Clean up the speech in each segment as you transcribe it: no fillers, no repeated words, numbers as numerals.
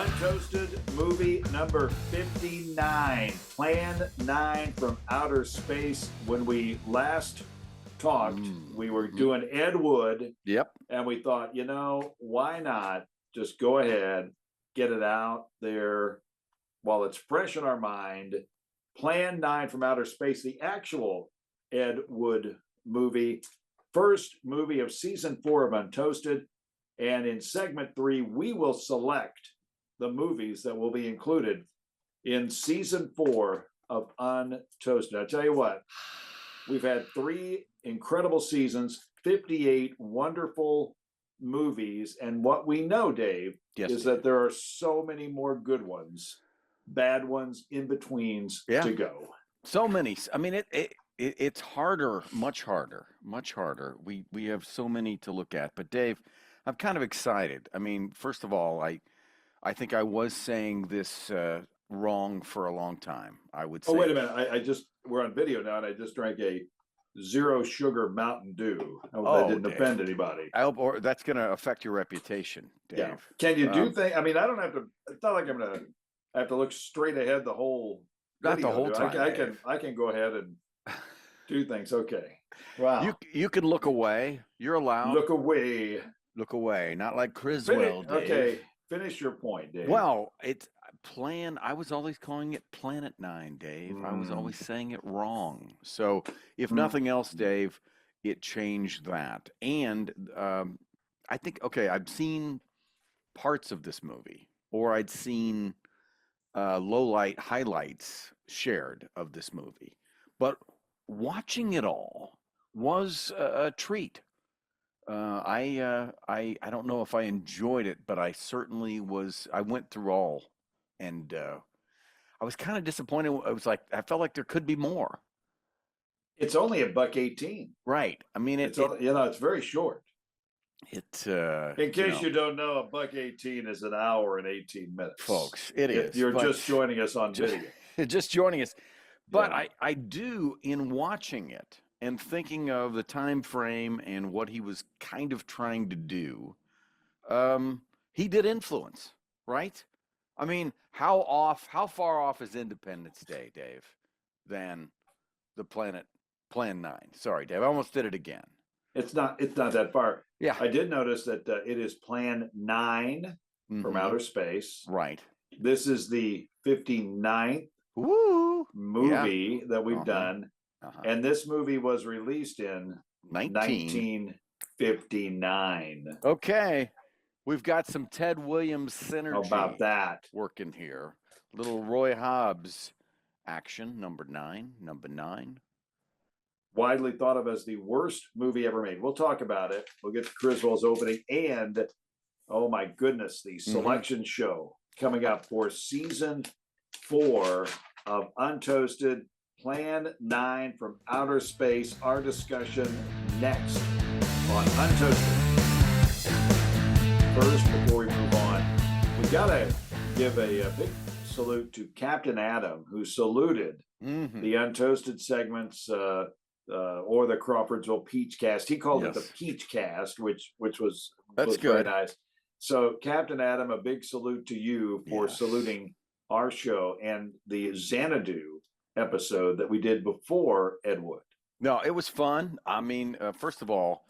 Untoasted movie number 59, Plan 9 from Outer Space. When we last talked, we were doing Ed Wood. Yep. And we thought, why not just go ahead, get it out there while it's fresh in our mind. Plan 9 from Outer Space, the actual Ed Wood movie, first movie of season 4 of Untoasted. And in segment 3, we will select the movies that will be included in season 4 of Untoasted. I tell you what, we've had 3 incredible seasons, 58 wonderful movies. And what we know, Dave, is that there are so many more good ones, bad ones, in-betweens to go. So many. I mean, it's harder, much harder. We have so many to look at. But Dave, I'm kind of excited. I mean, first of all, I think I was saying this wrong for a long time. I would say. Oh, wait a minute. We're on video now, and I just drank a 0 sugar Mountain Dew. I hope that didn't offend anybody. Or that's going to affect your reputation, Dave. Yeah. Can you do things? I mean, I don't have to. It's not like I have to look straight ahead the whole. Not the whole time. I can go ahead and do things. Okay. Wow. You can look away. You're allowed. Look away. Look away. Not like Criswell, Dave. Okay. Finish your point, Dave. Well, it's I was always calling it Planet 9, Dave. I was always saying it wrong. So if nothing else, Dave, it changed that. And I think, I've seen parts of this movie, or I'd seen low-light highlights shared of this movie. But watching it all was a treat. I don't know if I enjoyed it, but I certainly was. I went through all, and I was kind of disappointed. I felt like there could be more. It's only $1.18, right? I mean, it's very short. In case you don't know, $1.18 is an hour and 18 minutes, folks. It is. You're just joining us on video. Just joining us, but I do, in watching it and thinking of the time frame and what he was kind of trying to do, he did influence, right? I mean, how far off is Independence Day, Dave, than the Plan 9? Sorry, Dave, I almost did it again. It's not that far. Yeah. I did notice that it is Plan 9 from Outer Space. Right. This is the 59th movie that we've done. And this movie was released in 1959. Okay. We've got some Ted Williams synergy. How about that? Working here. Little Roy Hobbs action, number 9. Widely thought of as the worst movie ever made. We'll talk about it. We'll get to Criswell's opening. And, oh my goodness, the selection show coming up for season 4 of Untoasted. Plan 9 from Outer Space. Our discussion next on Untoasted. First, before we move on, we got to give a big salute to Captain Adam, who saluted the Untoasted segments or the Crawfordsville Peach Cast. He called it the Peach Cast, which was good. Very nice. So, Captain Adam, a big salute to you for saluting our show and the Xanadu episode that we did before Ed Wood. No, it was fun. I mean, first of all,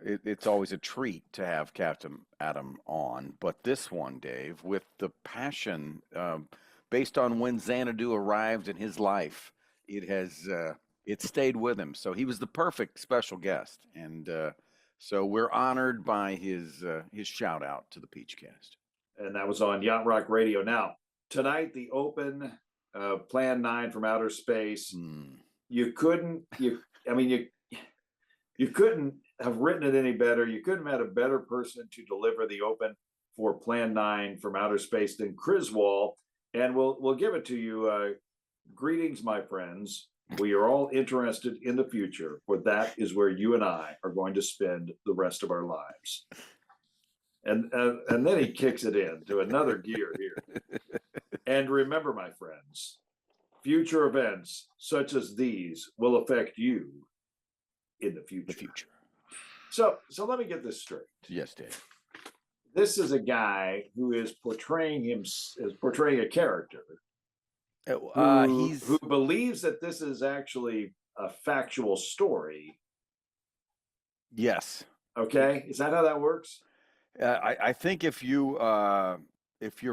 it's always a treat to have Captain Adam on, but this one, Dave, with the passion based on when Xanadu arrived in his life, it stayed with him. So he was the perfect special guest, and so we're honored by his shout out to the Peach Cast. And that was on Yacht Rock Radio. Now tonight, the open. Plan 9 from Outer Space. You couldn't have written it any better. You couldn't have had a better person to deliver the open for Plan 9 from Outer Space than Criswell. And we'll give it to you. Greetings, my friends. We are all interested in the future, for that is where you and I are going to spend the rest of our lives. And then he kicks it into another gear here. And remember, my friends, future events such as these will affect you in the future. The future. So let me get this straight. Yes, Dave. This is a guy who is portraying a character who He's believes that this is actually a factual story. yes. Okay, is that how that works? I think if you're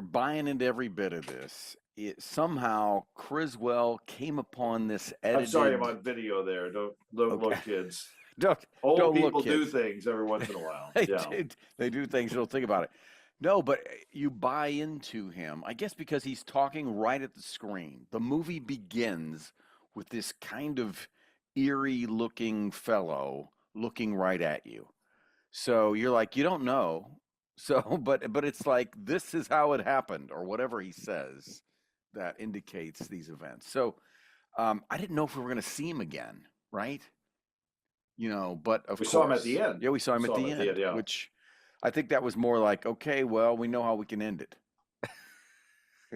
buying into every bit of this, somehow Criswell came upon this I'm sorry, I'm edited. on video there. Don't Okay, look, kids. don't Old don't look, people do kids. things every once in a while. They Yeah. they do things. You don't think about it. No, but you buy into him. I guess because he's talking right at the screen. The movie begins with this kind of eerie looking fellow looking right at you. So you're like, you don't know. So, but it's like this is how it happened, or whatever he says that indicates these events. So I didn't know if we were going to see him again, right? But of We course, saw him at the end. yeah, we saw him at the end, Yeah. which I think that was more like, okay, well, we know how we can end it.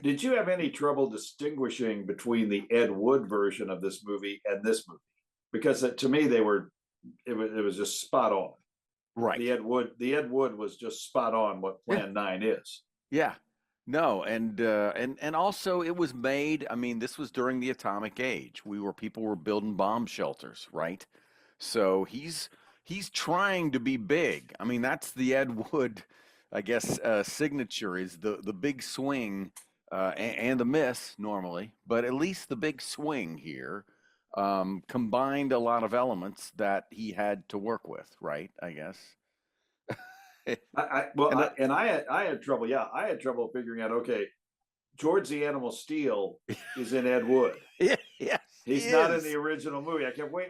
Did you have any trouble distinguishing between the Ed Wood version of this movie and this movie? Because to me, it was just spot on. Right. The Ed Wood was just spot on what Plan 9 is. Yeah. No, and also it was made, I mean, this was during the atomic age. People were building bomb shelters, right? So he's trying to be big. I mean, that's the Ed Wood, I guess, signature is the big swing and the miss normally, but at least the big swing here combined a lot of elements that he had to work with, right? I guess. I had trouble. Yeah, I had trouble figuring out. Okay, George the Animal Steel is in Ed Wood. Yes, he's not in the original movie. I kept wait.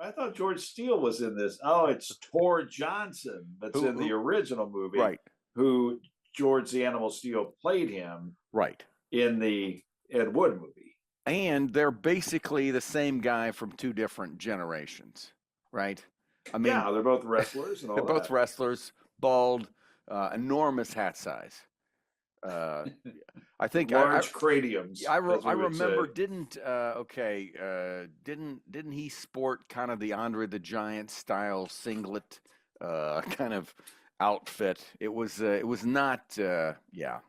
I thought George Steele was in this. Oh, it's Tor Johnson that's in the original movie. Right. Who George the Animal Steel played him. Right. In the Ed Wood movie. And they're basically the same guy from two different generations, right? I mean, yeah, they're both wrestlers and all they're that. both wrestlers, bald, enormous hat size. I think large craniums. I remember. Didn't he sport kind of the Andre the Giant style singlet kind of outfit? It was not. Yeah,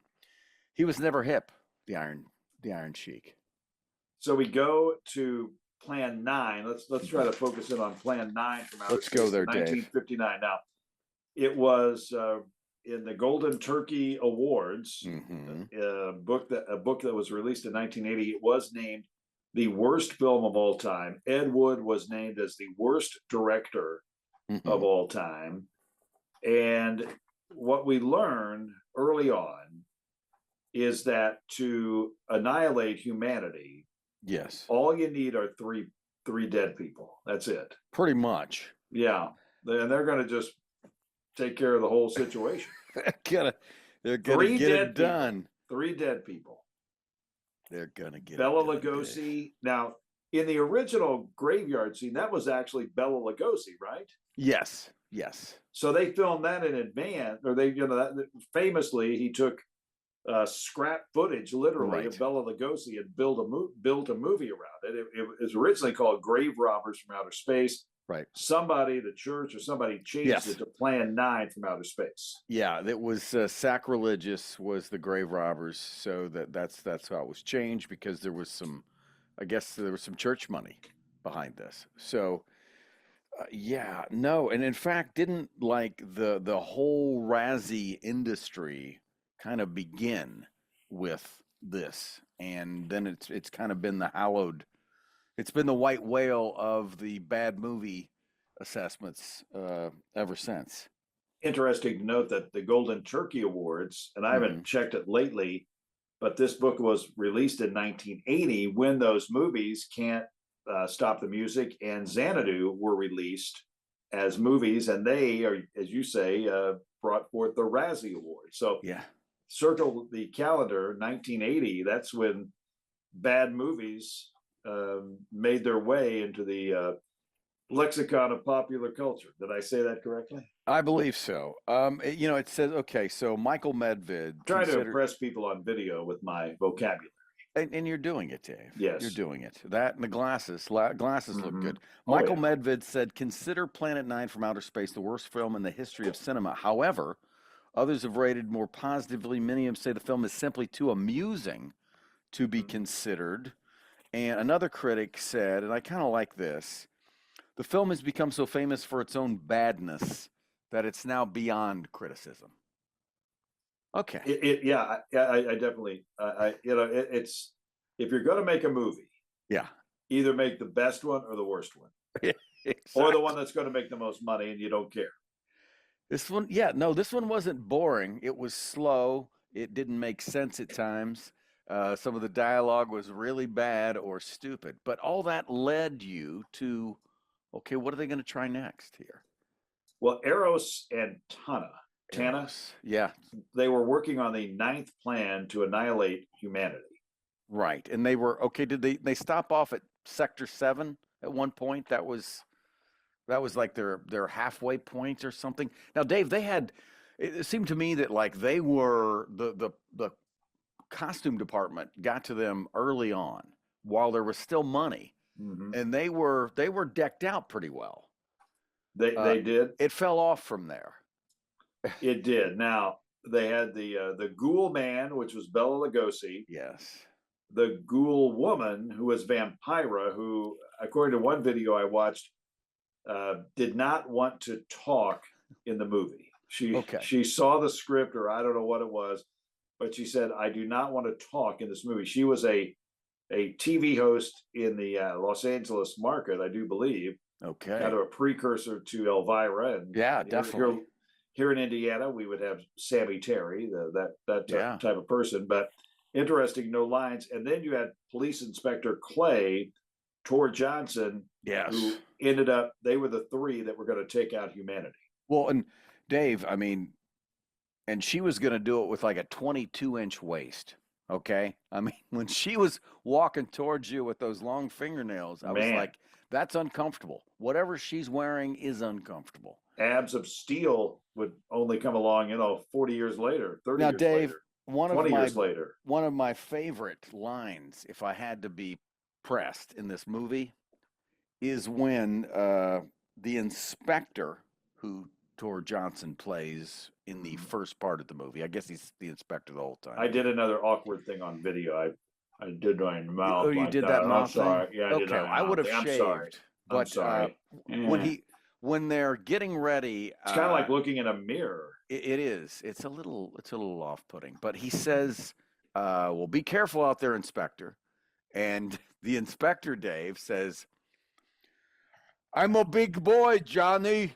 he was never hip. The Iron Sheik. So we go to Plan 9. Let's try to focus in on Plan 9 from outer Let's go there, 1959. Dave. Now, it was in the Golden Turkey Awards, a book that was released in 1980. It was named the worst film of all time. Ed Wood was named as the worst director of all time. And what we learned early on is that to annihilate humanity, yes, all you need are three dead people. That's it. Pretty much. Yeah, and they're going to just take care of the whole situation. they're gonna get it done. People. 3 dead people. They're gonna get Bela it done, Lugosi. Dave. Now, in the original graveyard scene, that was actually Bela Lugosi, right? Yes. So they filmed that in advance, or famously he took scrap footage, literally, of Bela Lugosi and built a movie around it. It was originally called Grave Robbers from Outer Space. Right. Somebody, the church or somebody, changed it to Plan 9 from Outer Space. Yeah, that was sacrilegious. Was the Grave Robbers? So that's how it was changed because there was some, I guess there was some church money behind this. So. No, and in fact, didn't like the whole Razzie industry kind of begin with this, and then it's kind of been it's been the white whale of the bad movie assessments ever since. Interesting to note that the Golden Turkey Awards, and I haven't checked it lately, but this book was released in 1980 when those movies Can't Stop the Music and Xanadu were released as movies, and they are, as you say, brought forth the Razzie Award. So circle the calendar, 1980, that's when bad movies made their way into the lexicon of popular culture. Did I say that correctly? I believe so. It says, okay, so Michael Medved. Try to impress people on video with my vocabulary. And you're doing it, Dave. Yes. You're doing it. That and the glasses. Glasses look good. Michael Medved said, consider Planet 9 from Outer Space the worst film in the history of cinema. However, Others have rated more positively. Many of them say the film is simply too amusing to be considered. And another critic said, and I kind of like this, the film has become so famous for its own badness that it's now beyond criticism. Okay. I definitely, it's, if you're going to make a movie, Yeah. either make the best one or the worst one, Exactly. or the one that's going to make the most money and you don't care. This one, yeah, no, this one wasn't boring. It was slow. It didn't make sense at times. Some of the dialogue was really bad or stupid, but all that led you to, okay, what are they going to try next here? Well, Eros and Tana, Eros. Yeah, they were working on the 9th plan to annihilate humanity. right. And they were okay. Did they stop off at Sector 7 at one point? That was like their halfway point or something. Now, Dave, they had. It seemed to me that like they were the costume department got to them early on while there was still money, and they were decked out pretty well. They did. It fell off from there. It did. Now they had the ghoul man, which was Bela Lugosi. Yes. The ghoul woman, who was Vampira, who, according to one video I watched, did not want to talk in the movie. She saw the script, or I don't know what it was, but she said, "I do not want to talk in this movie." She was a TV host in the Los Angeles market, I do believe. Okay. Kind of a precursor to Elvira. And yeah, definitely. Here in Indiana, we would have Sammy Terry, that type of person. But interesting, no lines. And then you had Police Inspector Clay, Tor Johnson, yes, who ended up, they were the three that were going to take out humanity. Well, and Dave, I mean, and she was going to do it with like a 22-inch waist. Okay. I mean, when she was walking towards you with those long fingernails, I was like, that's uncomfortable. Whatever she's wearing is uncomfortable. Abs of steel would only come along, 40 years later, 30 now, years Dave, later, 20 years later. One of my favorite lines, if I had to be pressed in this movie, is when the inspector, who Tor Johnson plays in the first part of the movie, I guess he's the inspector the whole time. I did another awkward thing on video. I did my mouth. Oh, you like did that mouth I'm sorry. thing? Yeah, I did. Okay, I would have shaved. Sorry. But I'm sorry. when they're getting ready, it's kind of like looking in a mirror. It is. It's a little off-putting. But he says, "Well, be careful out there, Inspector." And the inspector, Dave, says, "I'm a big boy, Johnny."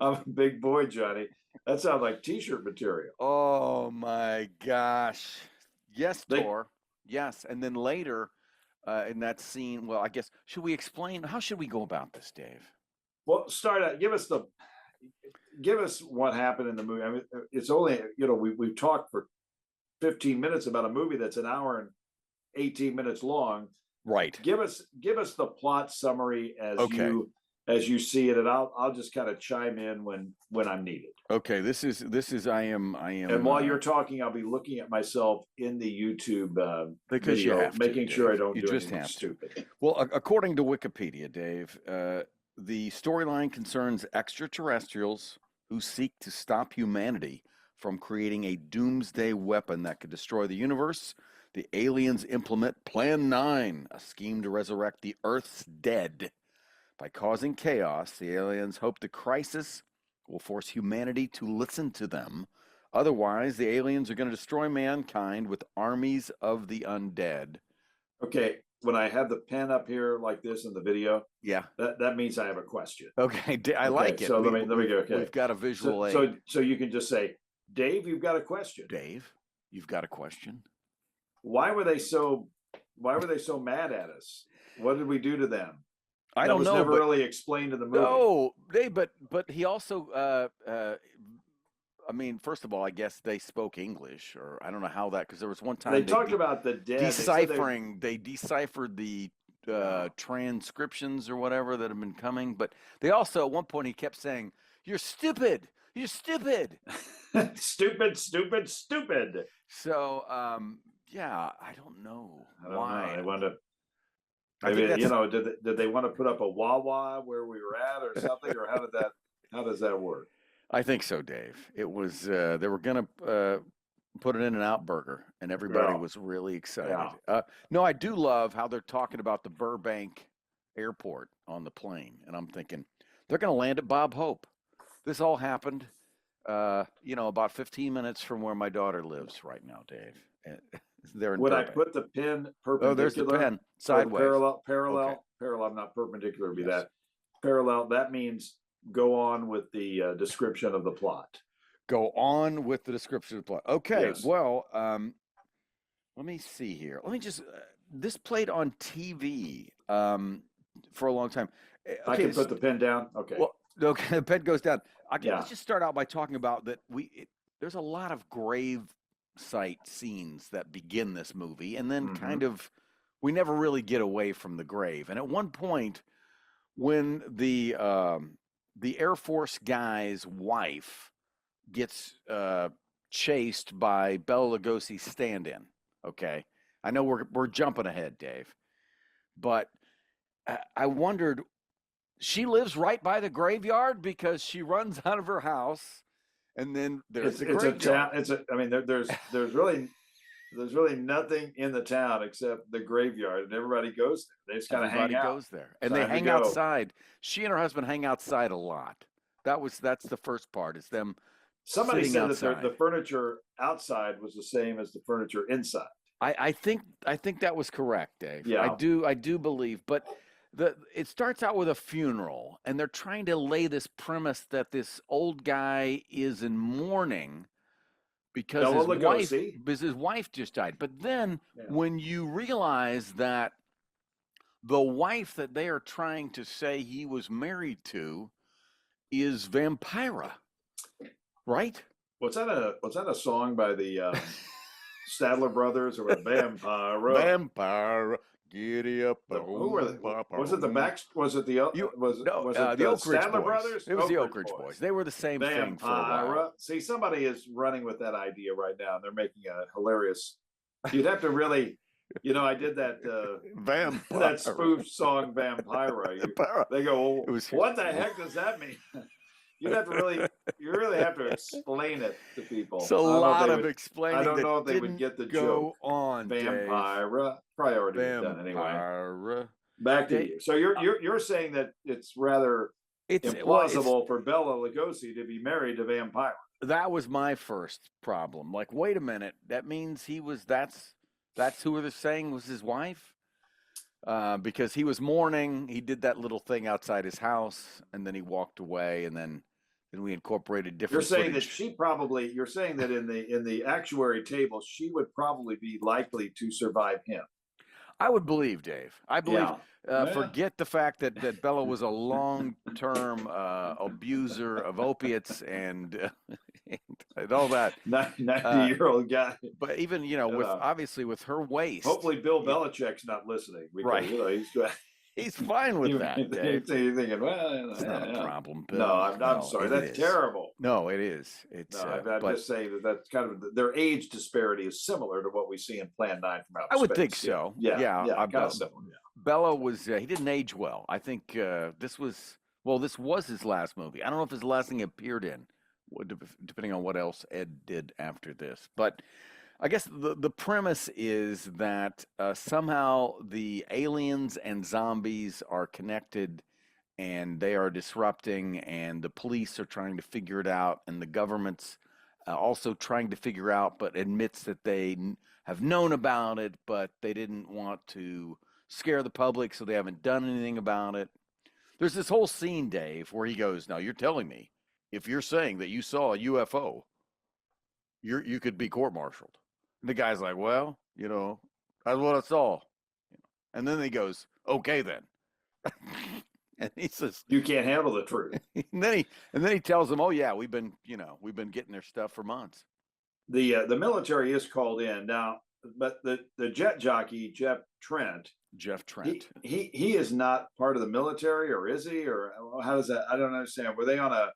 I'm a big boy, Johnny. That sounds like T-shirt material. Oh my gosh! Yes, Tor. Yes, and then later in that scene, well, I guess should we explain? How should we go about this, Dave? Well, start out. Give us what happened in the movie. I mean, it's only we've talked for 15 minutes about a movie that's an hour and 18 minutes long. Right. Give us the plot summary as you see it, and I'll just kind of chime in when I'm needed. Okay, this is I am. And while you're talking, I'll be looking at myself in the YouTube because video, you have making to, sure Dave. I don't you do just anything have stupid. To. Well, according to Wikipedia, Dave, the storyline concerns extraterrestrials who seek to stop humanity from creating a doomsday weapon that could destroy the universe. The aliens implement Plan 9, a scheme to resurrect the Earth's dead. By causing chaos, the aliens hope the crisis will force humanity to listen to them. Otherwise, the aliens are going to destroy mankind with armies of the undead. Okay, when I have the pen up here like this in the video, yeah, that means I have a question. Okay, I like it. So let me go. Okay, we've got a visual aid. So you can just say, Dave, you've got a question. Dave, you've got a question. Why were they so mad at us? What did we do to them? I don't know. Never really explained in the movie. No, Dave, but he also I mean, first of all, I guess they spoke English, or I don't know how that, because there was one time they talked about the dead. They deciphered the transcriptions or whatever that have been coming, but they also at one point he kept saying, "You're stupid. You're stupid." stupid. So yeah, I don't know why. They wanted I think Maybe, that's did they want to put up a Wawa where we were at or something, or how does that work? I think so, Dave. It was they were gonna put an In-N-Out burger, and everybody Yeah, was really excited. yeah. No, I do love how they're talking about the Burbank airport on the plane, and I'm thinking they're gonna land at Bob Hope. This all happened, about 15 minutes from where my daughter lives right now, Dave. They're in Would I Burbank. put the pin Oh, there's the perpendicular pen or the sideways. Okay. parallel, not perpendicular would be Yes. that. Parallel, that means go on with the description of the plot. Go on with the description of the plot. Okay. Yes. Well, let me see here. Let me just. This played on TV for a long time. I Okay. can put the pen down. Okay. Well, okay. The pen goes down. Yeah. Let's just start out by talking about that. There's a lot of grave site scenes that begin this movie, and then kind of we never really get away from the grave. And at one point, when the Air Force guy's wife gets chased by Bela Lugosi's stand-in. Okay, I know we're jumping ahead, Dave, but I wondered. She lives right by the graveyard because she runs out of her house, and then there's the graveyard. I mean, there's really nothing in the town except the graveyard, and everybody goes there. They just kind of hang out. Everybody goes there, and they hang outside. She and her husband hang outside a lot. That's the first part. Is them. Somebody said outside. that the furniture outside was the same as the furniture inside. I think that was correct, Dave. Yeah. I do believe, but it starts out with a funeral, and they're trying to lay this premise that this old guy is in mourning because his wife just died. But then when you realize that the wife that they are trying to say he was married to is Vampira, right? Was that a song by the Stadler Brothers, or Vampira? Vampira. Giddy up! Who were they? Was it the the Oak Ridge Stadler Boys. Brothers? It was the Oak Ridge Boys. They were the same thing for a while. See, somebody is running with that idea right now, and they're making a hilarious. You'd have to really, I did that that spoof song Vampira. They go, well, what the heck does that mean? You really have to explain it to people. It's a lot of explaining. I don't know if they would get the joke. On Vampira, probably already been done anyway. Back to you. So you're saying that it's rather implausible for Bela Lugosi to be married to Vampira. That was my first problem. Like, wait a minute, that means that's who they're saying was his wife. Because he was mourning, he did that little thing outside his house, and then he walked away, and then we incorporated different. You're saying that you're saying that in the actuary table, she would probably be likely to survive him. I would believe, Dave. I believe. Forget the fact that Bela was a long-term abuser of opiates and all that. 90-year-old guy. But even with her waist. Hopefully, Bill Belichick's not listening. Because, right. He's fine with that. You're thinking, well, it's not a problem, Bill. No, I'm sorry. That's terrible. No, it is. It's. I'm just saying that's kind of their age disparity is similar to what we see in Plan 9 from Outer Space. I would think so. Yeah. Kind of similar. Bela was he didn't age well. I think this was his last movie. I don't know if his last thing he appeared in, depending on what else Ed did after this. But I guess the premise is that somehow the aliens and zombies are connected, and they are disrupting, and the police are trying to figure it out, and the government's also trying to figure out, but admits that they have known about it, but they didn't want to scare the public, so they haven't done anything about it. There's this whole scene, Dave, where he goes, "Now you're telling me if you're saying that you saw a UFO, you could be court-martialed." And the guy's like, "Well, that's what I saw." And then he goes, "Okay, then." And he says, "You can't handle the truth." And then he tells them, "Oh yeah, we've been getting their stuff for months." The military is called in now, but the jet jockey Jeff Trent. He is not part of the military, or is he? Or how does that? I don't understand. Were they on a?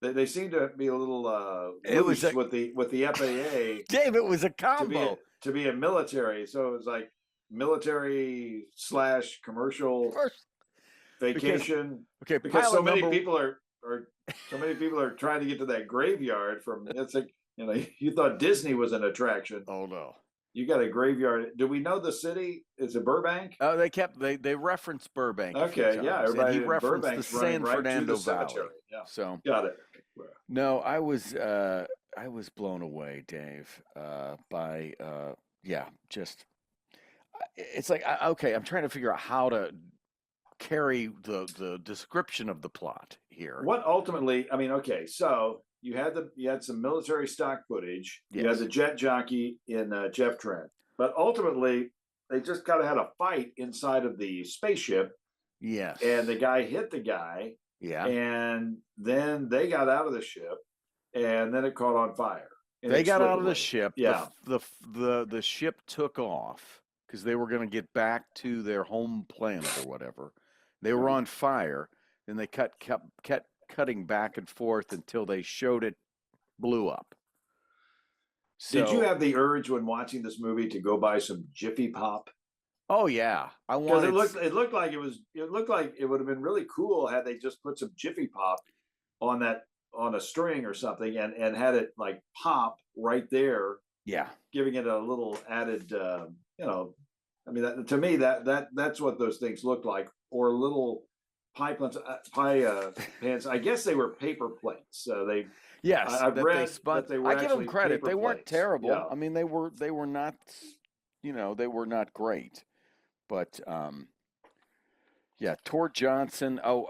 They seem to be a little loose with the FAA. Dave, it was a combo to be a military. So it was like military / commercial First, vacation? okay, Because so pilot many number. people are so many people are trying to get to that graveyard from. It's like, you know, you thought Disney was an attraction. Oh no. You got a graveyard. Do we know the city? Is it Burbank? Oh, they referenced Burbank a few Okay, yeah, times, and everybody he in referenced the Burbank's running San right to Fernando the Valley. cemetery. Yeah, So got it. no, I was blown away, Dave, by yeah, just it's like okay, I'm trying to figure out how to carry the description of the plot here. What ultimately, I mean, okay, so you had some military stock footage. You had Yes. the jet jockey in Jeff Trent, but ultimately they just kind of had a fight inside of the spaceship, Yes. and the guy hit the guy, Yeah. and then they got out of the ship, and then it caught on fire. They got out of the inexplicably. ship. Yeah. The ship took off because they were going to get back to their home planet or whatever. They were on fire, and they kept cutting back and forth until they showed it blew up. So, Did you have the urge when watching this movie to go buy some Jiffy Pop? oh yeah, I Because wanted. it looked like it would have been really cool had they just put some Jiffy Pop on a string or something and had it like pop right there, Yeah. giving it a little added you know, I mean, to me that's what those things looked like, or little pie pans. I guess they were paper plates. They Yes, I've that read they spun. that they were I give them actually credit. paper They weren't plates. terrible. Yeah. I mean, they were not, they were not great. But yeah, Tor Johnson. Oh,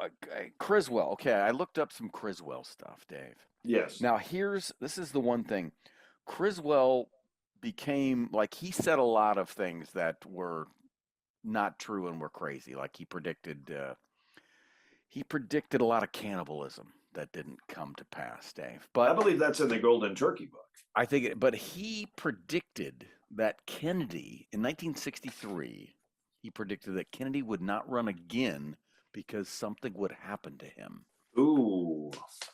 Criswell. Okay, I looked up some Criswell stuff, Dave. Yes. Now this is the one thing. Criswell became like he said a lot of things that were not true and were crazy. Like he predicted a lot of cannibalism that didn't come to pass, Dave. But I believe that's in the Golden Turkey book. I think, but he predicted that Kennedy in 1963. He predicted that Kennedy would not run again because something would happen to him. Ooh.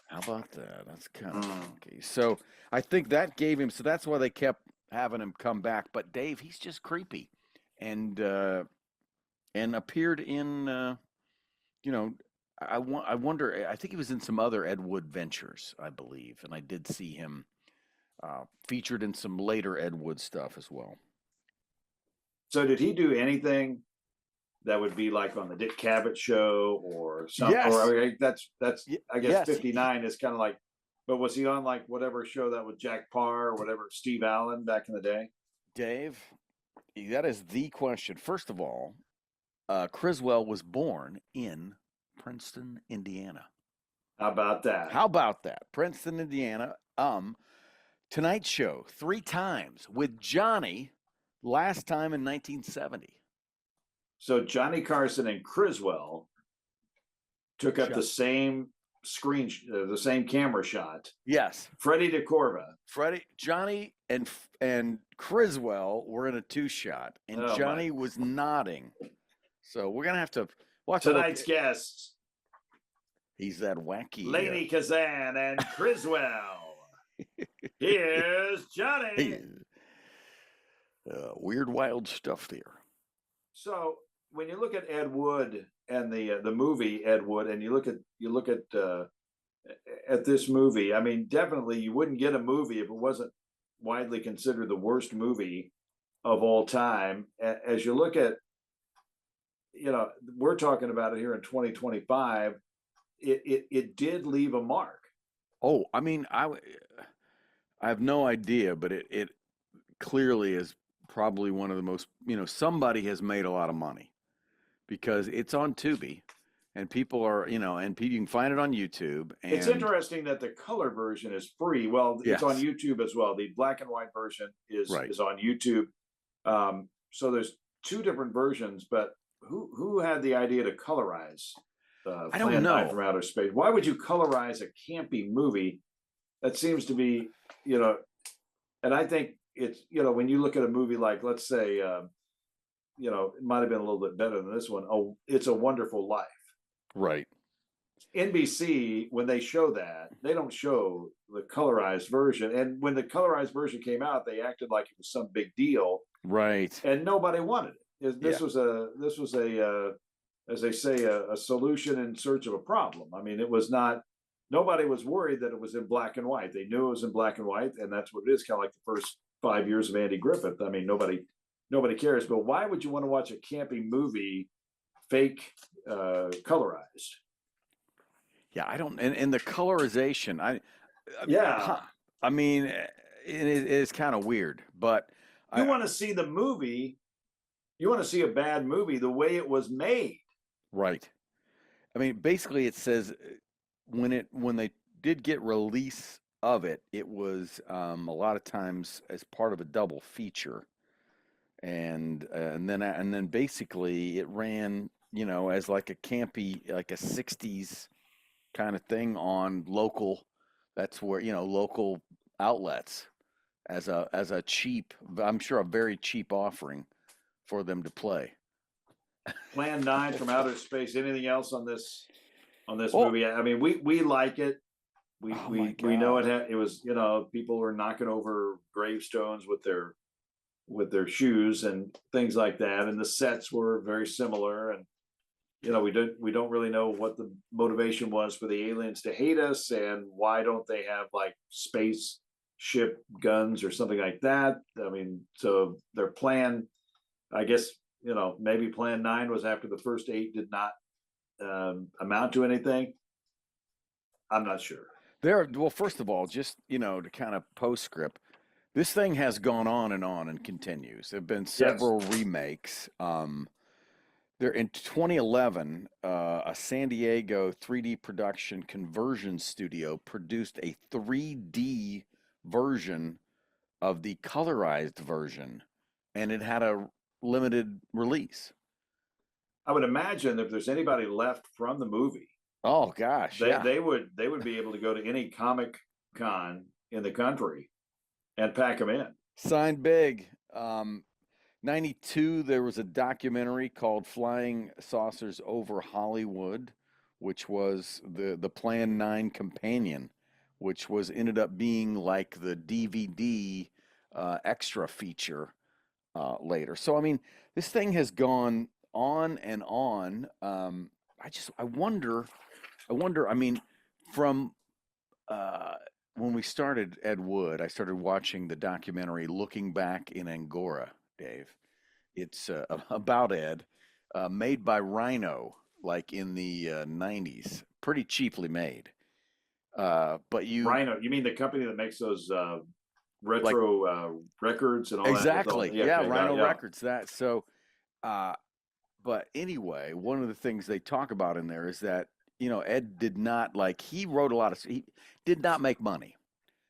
How about that? That's kind of funky. So I think that gave him. So that's why they kept having him come back. But Dave, he's just creepy, and appeared in. I wonder. I think he was in some other Ed Wood ventures, I believe, and I did see him featured in some later Ed Wood stuff as well. So did he do anything that would be like on the Dick Cavett show or something? Yes. Or I mean, that's I guess yes, 59 is kind of like. But was he on like whatever show that was Jack Parr or whatever, Steve Allen back in the day? Dave, that is the question. First of all, Criswell was born in Princeton, Indiana. How about that? How about that? Princeton, Indiana. Tonight Show 3 times with Johnny. Last time in 1970. So Johnny Carson and Criswell took up the same screen, the same camera shot. Yes. Freddie DeCorva. Johnny and Criswell were in a 2-shot, and Johnny was nodding. So we're gonna have to watch tonight's guests. He's that wacky Lady Kazan and Criswell. Here's Johnny. Weird, wild stuff there. So when you look at Ed Wood and the movie Ed Wood, and you look at this movie, I mean, definitely you wouldn't get a movie if it wasn't widely considered the worst movie of all time. As you look at, we're talking about it here in 2025. It did leave a mark. Oh, I mean, I have no idea, but it clearly is probably one of the most, somebody has made a lot of money because it's on Tubi and people are, and you can find it on YouTube. And it's interesting that the color version is free. Well, it's on YouTube as well. The black and white version is on YouTube. So there's 2 different versions, but who had the idea to colorize I don't know. From Outer Space? Why would you colorize a campy movie? That seems to be, and I think it's, when you look at a movie like, let's say, it might have been a little bit better than this one. Oh, It's a Wonderful Life. Right. NBC, when they show that, they don't show the colorized version. And when the colorized version came out, they acted like it was some big deal. Right. And nobody wanted it. Yeah. This was a as they say, a solution in search of a problem. I mean, it was not, nobody was worried that it was in black and white. They knew it was in black and white, and that's what it is, kind of like the first 5 years of Andy Griffith. I mean, nobody cares. But why would you want to watch a campy movie fake colorized? Yeah, I don't, and the colorization, Yeah, I mean, it is kind of weird, but you want to see the movie, you want to see a bad movie the way it was made. right. I mean, basically, it says when they did get release of it, it was a lot of times as part of a double feature, and then basically it ran, as like a campy, like a '60s kind of thing on local. That's where local outlets as a cheap, I'm sure a very cheap offering for them to play. Plan 9 from Outer Space. Anything else on this Oh, movie? I mean, we like it. We oh my we know God. it was, people were knocking over gravestones with their shoes and things like that, and the sets were very similar. And we don't really know what the motivation was for the aliens to hate us, and why don't they have like spaceship guns or something like that. I mean, so their plan, I guess, maybe plan 9 was after the first 8 did not amount to anything. I'm not sure. Well, first of all, just, to kind of postscript, this thing has gone on and continues. There have been Yes, several remakes. There in 2011, a San Diego 3D production conversion studio produced a 3D version of the colorized version, and it had a limited release. I would imagine if there's anybody left from the movie, Oh gosh, yeah. they would be able to go to any comic con in the country and pack them in. Signed big. 92, there was a documentary called Flying Saucers Over Hollywood, which was the Plan 9 companion, which was ended up being like the DVD extra feature later. So, I mean, this thing has gone on and on. I wonder, I mean, from when we started Ed Wood, I started watching the documentary Looking Back in Angora, Dave. It's about Ed, made by Rhino, like in the 90s, pretty cheaply made. But Rhino, you mean the company that makes those like retro records and all that? With all, exactly, yeah, yeah, okay, Rhino yeah. Records. That so. Uh, but anyway, one of the things they talk about in there is that Ed did not he wrote a lot of he did not make money,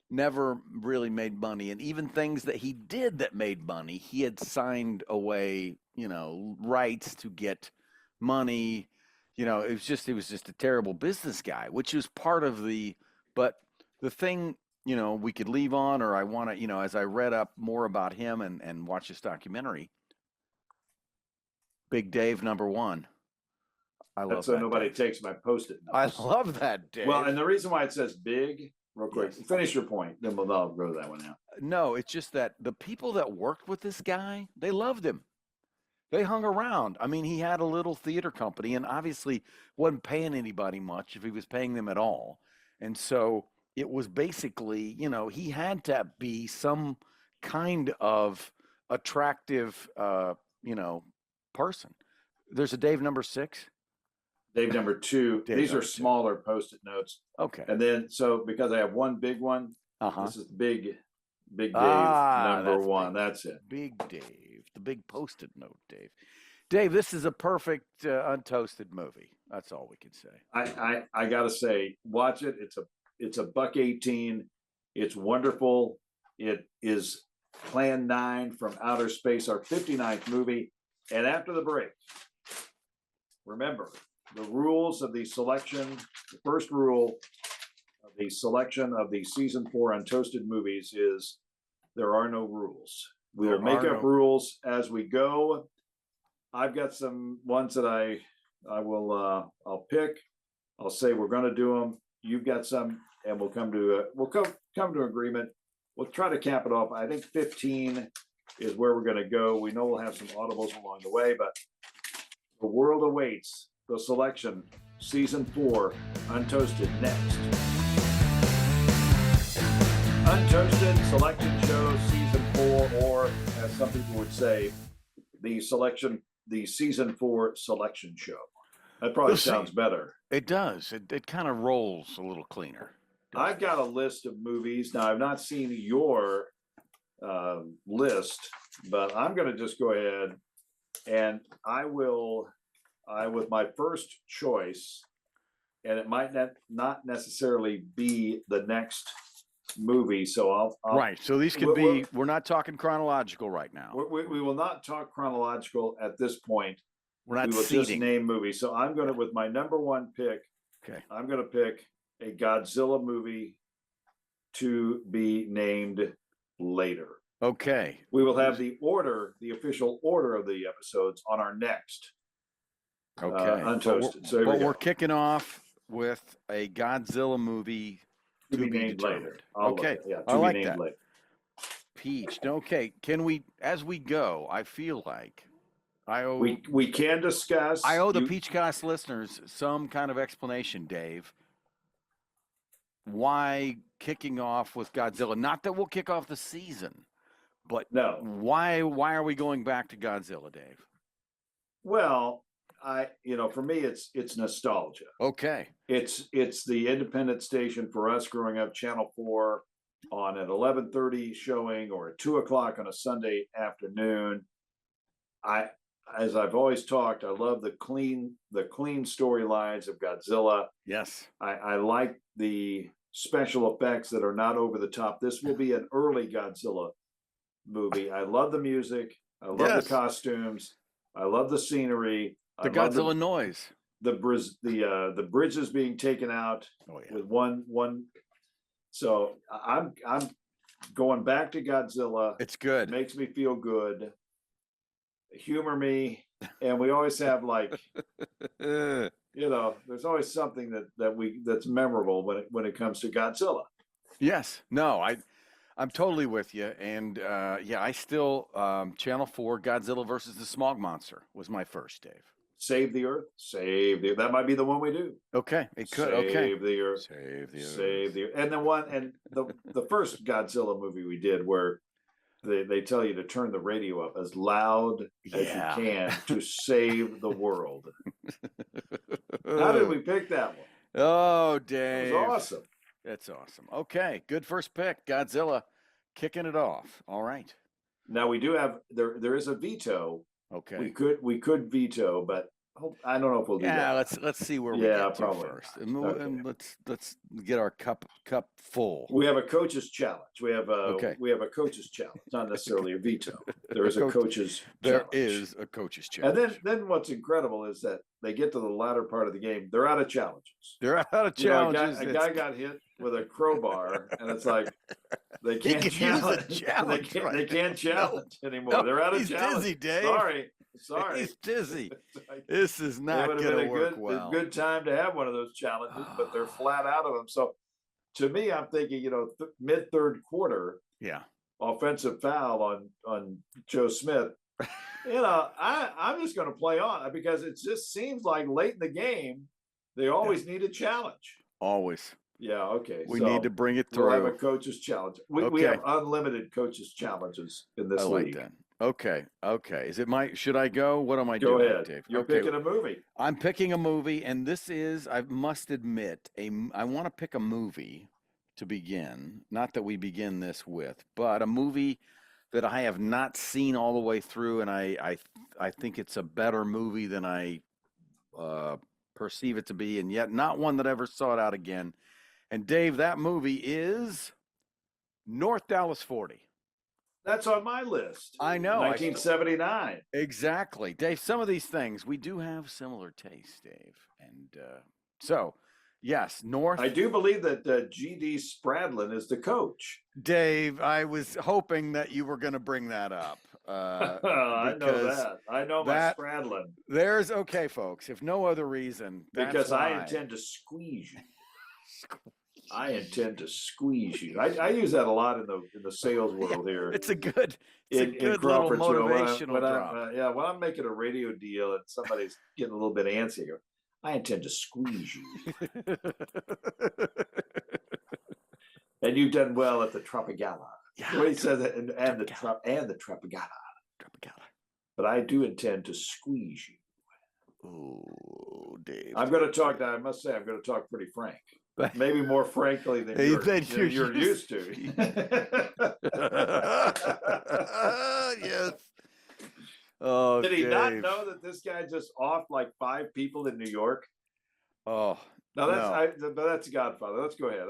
never really made money, and even things that he did that made money, he had signed away rights to get money. It was just a terrible business guy, which was part of the. But the thing we could leave on, or I want to as I read up more about him and watch this documentary, Big Dave #1. I That's love so that, nobody Dave. takes my post-it I notes. love that, Well, Dave. and the reason why it says big, real quick, Yes. finish your point, then I'll go to that one now. No, it's just that the people that worked with this guy, they loved him. They hung around. I mean, he had a little theater company and obviously wasn't paying anybody much if he was paying them at all. And so it was basically, he had to be some kind of attractive, person. There's a Dave #6. Dave #2, Dave these are #2. smaller post-it notes. Okay. And then, so because I have one big one, Uh-huh. this is big Dave That's #1. That's it. Big Dave, the big post-it note, Dave. Dave, this is a perfect untoasted movie. That's all we can say. I gotta say, watch it. It's a $1.18. It's wonderful. It is Plan 9 from Outer Space, our 59th movie. And after the break, remember the rules of the selection. The first rule of the selection of the season 4 Untoasted movies is there are no rules. We will make up rules as we go. I've got some ones that I'll pick. I'll say we're going to do them. You've got some, and we'll come to agreement. We'll try to cap it off. I think 15 is where we're going to go. We know we'll have some audibles along the way, but the world awaits the selection. Season 4, Untoasted, next. Untoasted selection show, season 4, or as some people would say, the season 4 selection show. That probably sounds better. It does. It kind of rolls a little cleaner. I've got a list of movies. Now, I've not seen your list, but I'm going to just go ahead and with my first choice, and it might not necessarily be the next movie. So I'll right. So these could be, we're not talking chronological right now. We will not talk chronological at this point. We're not We will just name movies. So I'm going to, with my number 1 pick, I'm going to pick a Godzilla movie to be named later. Okay. We will have the official order of the episodes on our next Untoasted. But we're kicking off with a Godzilla movie to be named later. Okay. I like that. Later. Peach. Okay. Can we, as we go, I feel like we can discuss. I owe the Peachcast listeners some kind of explanation, Dave. Why kicking off with Godzilla? Not that we'll kick off the season, but no. Why are we going back to Godzilla, Dave? Well, for me, it's nostalgia. Okay. It's the independent station for us growing up, Channel 4, on an 11:30 showing or at 2:00 on a Sunday afternoon. As I've always talked, I love the clean storylines of Godzilla. Yes. I like the special effects that are not over the top. This will be an early Godzilla movie. I love the music. I love the costumes. I love the scenery. The Godzilla noise. The bridges being taken out with one. So I'm going back to Godzilla. It's good. It makes me feel good. Humor me, and we always have there's always something that's memorable when it comes to Godzilla. Yes. No, I'm totally with you, and I still Channel 4 Godzilla versus the Smog Monster was my first, Dave. Save the Earth. That might be the one we do. Okay, it could. Save the Earth. Save the Earth. And the first Godzilla movie we did where they tell you to turn the radio up as loud as you can to save the world. How did we pick that one? Oh, Dave. It was awesome. That's awesome. Okay, good first pick. Godzilla kicking it off. All right. Now we do have there is a veto. Okay. We could veto, but I don't know if we'll do that. Yeah, let's see where we get to first. And let's get our cup full. We have a coach's challenge. We have a coach's challenge, not necessarily a veto. There is a coach's challenge. There is a coach's challenge. And then what's incredible is that they get to the latter part of the game. They're out of challenges. A guy got hit with a crowbar, and it's like they can't challenge. They can't challenge anymore. No, they're out of challenge. He's dizzy, Dave. Sorry. He's dizzy. This is not going to work well. A good time to have one of those challenges, but they're flat out of them. So, to me, I'm thinking, mid third quarter, offensive foul on Joe Smith. I'm just going to play on because it just seems like late in the game, they always need a challenge. Always. Yeah. Okay. We need to bring it through. We'll have a coach's challenge. We have unlimited coaches challenges in this league. That. Okay. Is it should I go? What am I doing? Go ahead, Dave? You're picking a movie. I'm picking a movie, and this is, I must admit, I want to pick a movie to begin. Not that we begin this with, but a movie that I have not seen all the way through, and I think it's a better movie than I perceive it to be, and yet not one that ever saw it out again. And Dave, that movie is North Dallas 40. That's on my list. I know. 1979. Exactly. Dave, some of these things, we do have similar tastes, Dave. And so, yes, North. I do believe that G.D. Spradlin is the coach. Dave, I was hoping that you were going to bring that up. I know that. I know my Spradlin. Okay, folks, if no other reason. Because I intend to squeeze you. I intend to squeeze you. I use that a lot in the sales world here It's a good in little Crawfordsville. motivational drop. When I'm making a radio deal and somebody's getting a little bit antsy, I go, I intend to squeeze you. And you've done well at the Tropicana. Yeah, What he says, and the Tropicana. Tropicana. But I do intend to squeeze you. Oh, Dave. I'm going to talk. I must say, I'm going to talk pretty frank. Maybe more frankly than you're used to. Yes. Oh, did he Dave. not know that this guy just offed like 5 people in New York? Oh, no, that's Godfather. Let's go ahead.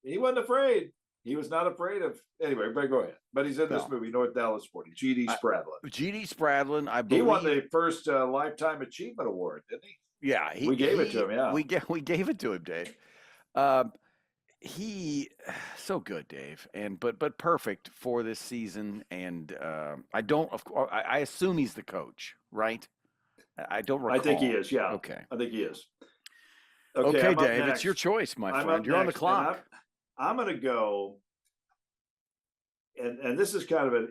He wasn't afraid. He was not afraid of anyway. But go ahead. But he's in this movie, North Dallas 40. G.D. Spradlin. G.D. Spradlin, I believe he won the first Lifetime Achievement Award, didn't he? Yeah, we gave it to him. Yeah, we gave it to him, Dave. He so good, Dave, and but perfect for this season. And I assume he's the coach, right? I don't recall. I think he is. Yeah. Okay. I think he is. Okay, Dave, it's your choice, my friend. You're on the clock. I'm going to go, and this is kind of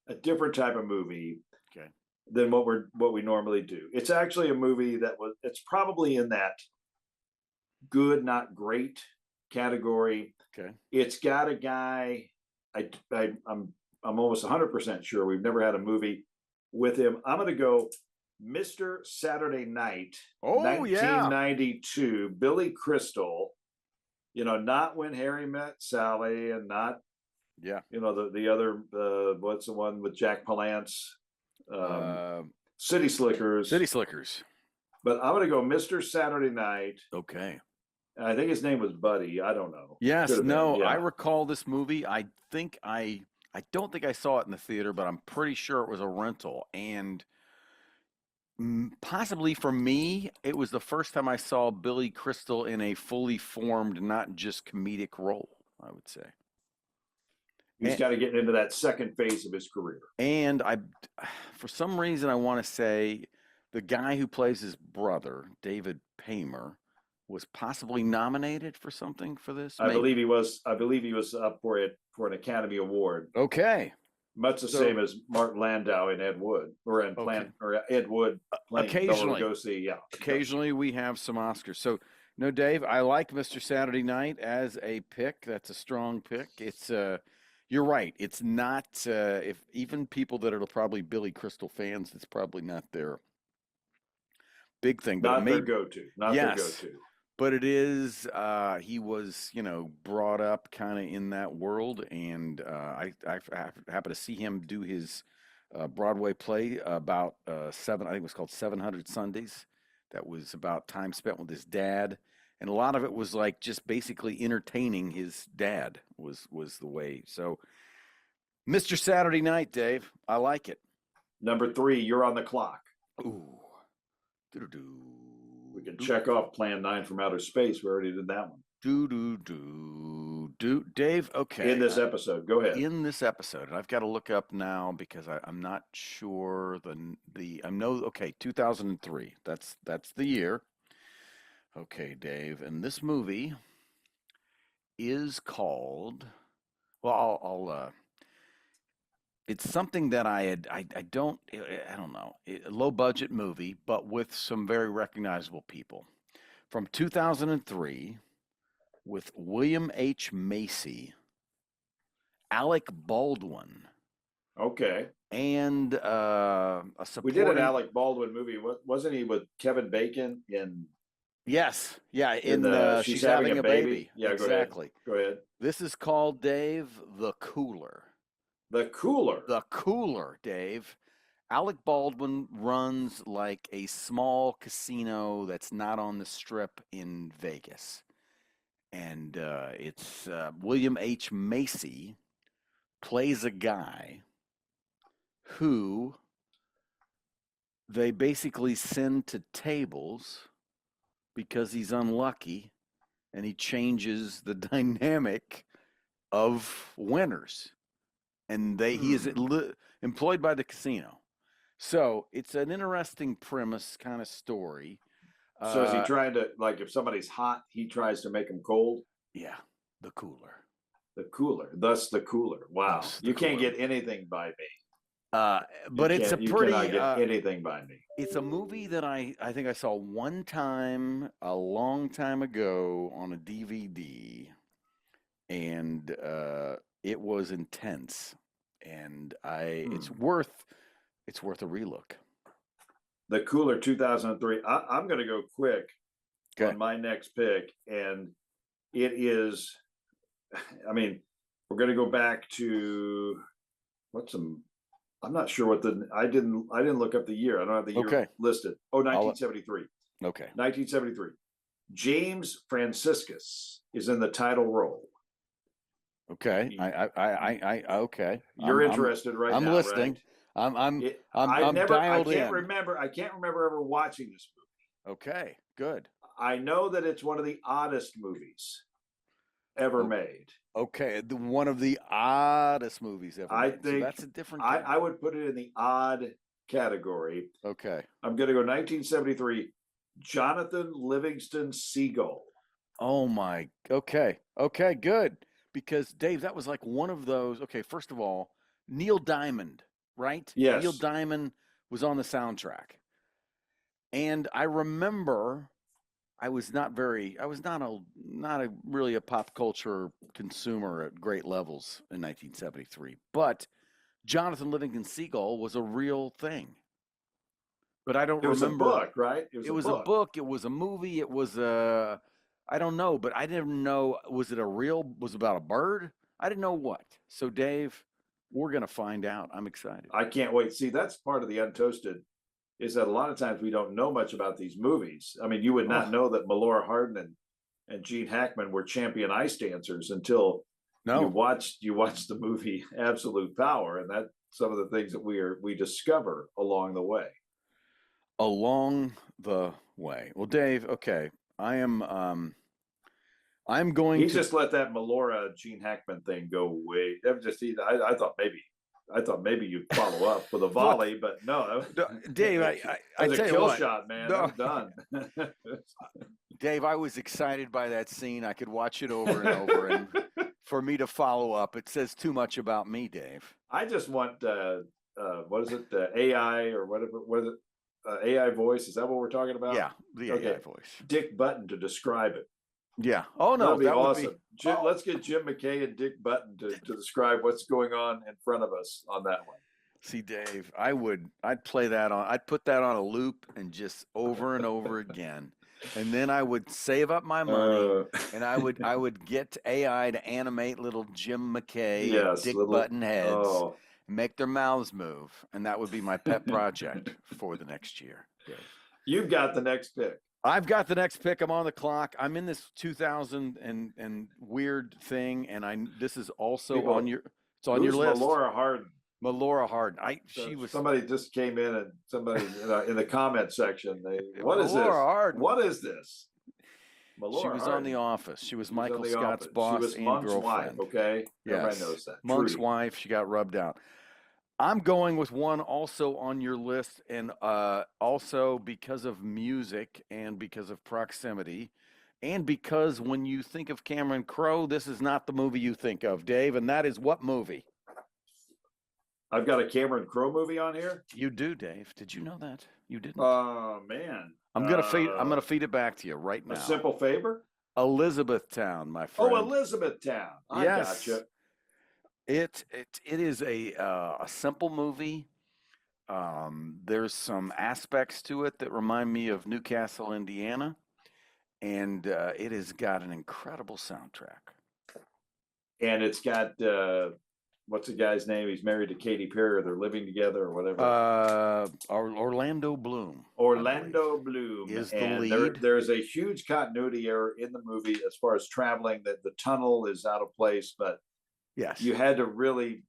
a different type of movie, okay, than what we normally do. It's actually a movie it's probably in that good, not great category. Okay, it's got a guy. I'm almost 100% sure we've never had a movie with him. I'm going to go Mr. Saturday Night, 1992, Billy Crystal. Not When Harry Met Sally, and not, the other, what's the one with Jack Palance? City Slickers. But I'm going to go Mr. Saturday Night. Okay. I think his name was Buddy. I don't know. Yes, no, I recall this movie. I don't think I saw it in the theater, but I'm pretty sure it was a rental. And possibly for me, it was the first time I saw Billy Crystal in a fully formed, not just comedic role, I would say. He's got to get into that second phase of his career. And for some reason, I want to say the guy who plays his brother, David Paymer, was possibly nominated for something for this. I believe he was up for an Academy Award. Okay. Much the same as Martin Landau in Ed Wood, or Ed Wood playing Bela Lugosi. Yeah. Occasionally we have some Oscars. So, no, Dave, I like Mr. Saturday Night as a pick. That's a strong pick. It's you're right. It's not if even people that are probably Billy Crystal fans, it's probably not their big thing. But not their go-to. Not their go-to. But it is, he was, brought up kind of in that world, and I happened to see him do his Broadway play about I think it was called 700 Sundays. That was about time spent with his dad, and a lot of it was like just basically entertaining his dad was the way. So, Mr. Saturday Night, Dave, I like it. Number 3, you're on the clock. Ooh. We can check off Plan 9 from Outer Space. We already did that one. Dave, okay. In this episode, go ahead. In this episode, and I've got to look up now because I'm not sure okay, 2003. That's the year. Okay, Dave, and this movie is called. Well, I'll it's something that I don't know, a low budget movie, but with some very recognizable people. From 2003, with William H. Macy, Alec Baldwin. Okay. And a supporting. We did an Alec Baldwin movie. Wasn't he with Kevin Bacon in? Yes. Yeah. In She's Having a Baby. Yeah. Exactly. Go ahead. This is called, Dave, The Cooler. The Cooler. The Cooler, Dave. Alec Baldwin runs like a small casino that's not on the Strip in Vegas. And it's William H. Macy plays a guy who they basically send to tables because he's unlucky, and he changes the dynamic of winners. And he is employed by the casino. So it's an interesting premise kind of story. So is he trying to, like, if somebody's hot, he tries to make them cold? Yeah, the cooler. The cooler, thus the cooler. Wow, Thus the you can't cooler. get anything by me. But it's a You cannot pretty. get anything by me. It's a movie that I think I saw one time a long time ago on a DVD, and it was intense, and it's worth a relook. The Cooler 2003. I'm going to go quick on my next pick, and it is. I mean, we're going to go back to I'm not sure what I didn't look up the year. I don't have the year listed. Oh, 1973. Okay. 1973. James Franciscus is in the title role. Okay. I okay. You're interested right now. I'm listening. Right? I'm dialed in. I can't remember ever watching this movie. Okay, good. I know that it's one of the oddest movies ever made. Okay, one of the oddest movies ever made. Think so that's a different. I would put it in the odd category. Okay. I'm going to go 1973. Jonathan Livingston Seagull. Oh my. Okay. Okay. Good. Because Dave, that was like one of those. Okay. First of all, Neil Diamond, right? Yes. Neil Diamond was on the soundtrack, and I remember I was not really a pop culture consumer at great levels in 1973, but Jonathan Livingston Seagull was a real thing. But I don't remember. It was a book, right? It was a book. It was a movie. It was I don't know, but I didn't know. Was it about a bird? I didn't know what. So Dave, we're going to find out. I'm excited. I can't wait. See, that's part of the Untoasted, is that a lot of times we don't know much about these movies. I mean, you would not know that Melora Hardin and Gene Hackman were champion ice dancers until you watched the movie Absolute Power, and that's some of the things that we discover along the way. Along the way. Well, Dave, okay. I'm going to just let that Melora Gene Hackman thing go away. I thought maybe you'd follow up with a volley, but no. Dave, I tell you kill what, shot, man. No. I'm done. Dave, I was excited by that scene. I could watch it over and over, and for me to follow up, it says too much about me, Dave. I just want what is it? AI or whatever? What is it? AI voice? Is that what we're talking about? Yeah, the AI voice. Dick Button to describe it. Yeah. Oh no, that'd be awesome. Let's get Jim McKay and Dick Button to describe what's going on in front of us on that one. See, Dave, I'd play that on. I'd put that on a loop and just over and over again, and then I would save up my money and I would get AI to animate little Jim McKay and Dick Button heads. Make their mouths move, and that would be my pet project for the next year. Dave. You've got the next pick. I've got the next pick. I'm on the clock. I'm in this 2000 and weird thing, and this is also on your. It's on your list. Melora Hardin. Melora Hardin. Somebody just came in, and somebody in the comment section. What is this? Hardin. What is this? Melora she was Hardin. On The Office. She was Michael Scott's boss and Monk's girlfriend. Wife, okay, yes. Everybody knows that. Monk's wife. She got rubbed out. I'm going with one also on your list, and also because of music and because of proximity, and because when you think of Cameron Crowe, this is not the movie you think of, Dave, and that is what movie? I've got a Cameron Crowe movie on here. You do, Dave. Did you know that? You didn't. Oh man. I'm gonna feed it back to you right now. A Simple Favor? Elizabethtown, my friend. Oh, Elizabethtown. I gotcha. It is a simple movie. There's some aspects to it that remind me of Newcastle, Indiana, and it has got an incredible soundtrack. And it's got what's the guy's name? He's married to Katy Perry. They're living together or whatever. Orlando Bloom. Orlando Bloom is the lead. There's a huge continuity error in the movie as far as traveling. That the tunnel is out of place, but yes, you had to really.